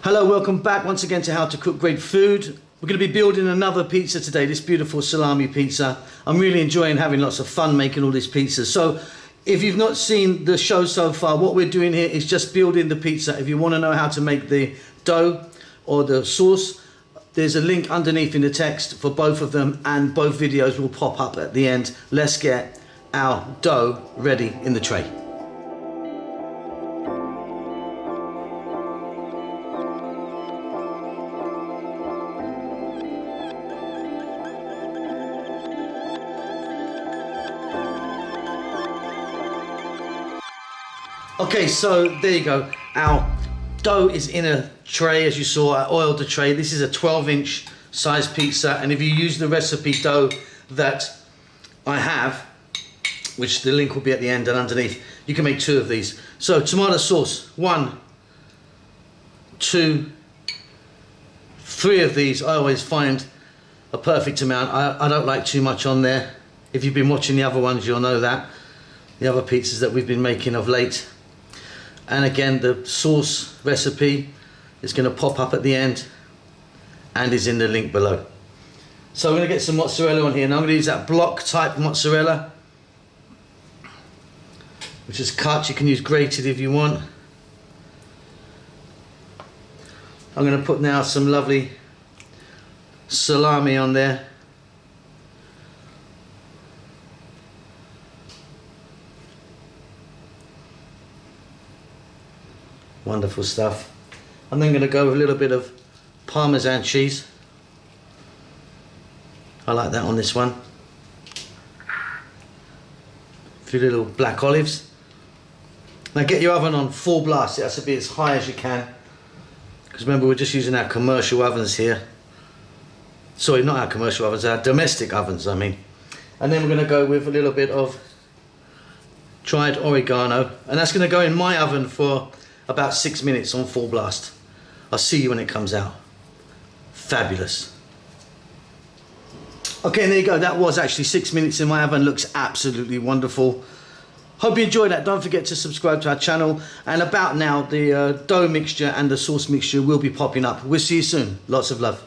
Hello, welcome back once again to How to Cook Great Food. We're going to be building another pizza today, this beautiful salami pizza. I'm really enjoying having lots of fun making all these pizzas. So if you've not seen the show so far, what we're doing here is just building the pizza. If you want to know how to make the dough or the sauce, there's a link underneath in the text for both of them, and both videos will pop up at the end. Let's get our dough ready in the tray. Okay, so there you go. Our dough is in a tray, as you saw. I oiled the tray. This is a 12-inch size pizza, and if you use the recipe dough that I have, which the link will be at the end and underneath, you can make 2 of these. So tomato sauce, 1, 2, 3 of these. I always find a perfect amount. I don't like too much on there. If you've been watching the other ones, you'll know that. The other pizzas that we've been making of late. And again, the sauce recipe is going to pop up at the end and is in the link below. So I'm going to get some mozzarella on here. Now I'm going to use that block type mozzarella, which is cut. You can use grated if you want. I'm going to put now some lovely salami on there. Wonderful stuff. I'm then going to go with a little bit of Parmesan cheese. I like that on this one. A few little black olives. Now get your oven on full blast. It has to be as high as you can, because remember, we're just using our commercial ovens here. Sorry, not our commercial ovens, our domestic ovens, I mean. And then we're going to go with a little bit of dried oregano, and that's going to go in my oven for about 6 minutes on full blast. I'll see you when it comes out. Fabulous. Okay, and there you go. That was actually 6 minutes in my oven. Looks absolutely wonderful. Hope you enjoyed that. Don't forget to subscribe to our channel. And about now, the dough mixture and the sauce mixture will be popping up. We'll see you soon. Lots of love.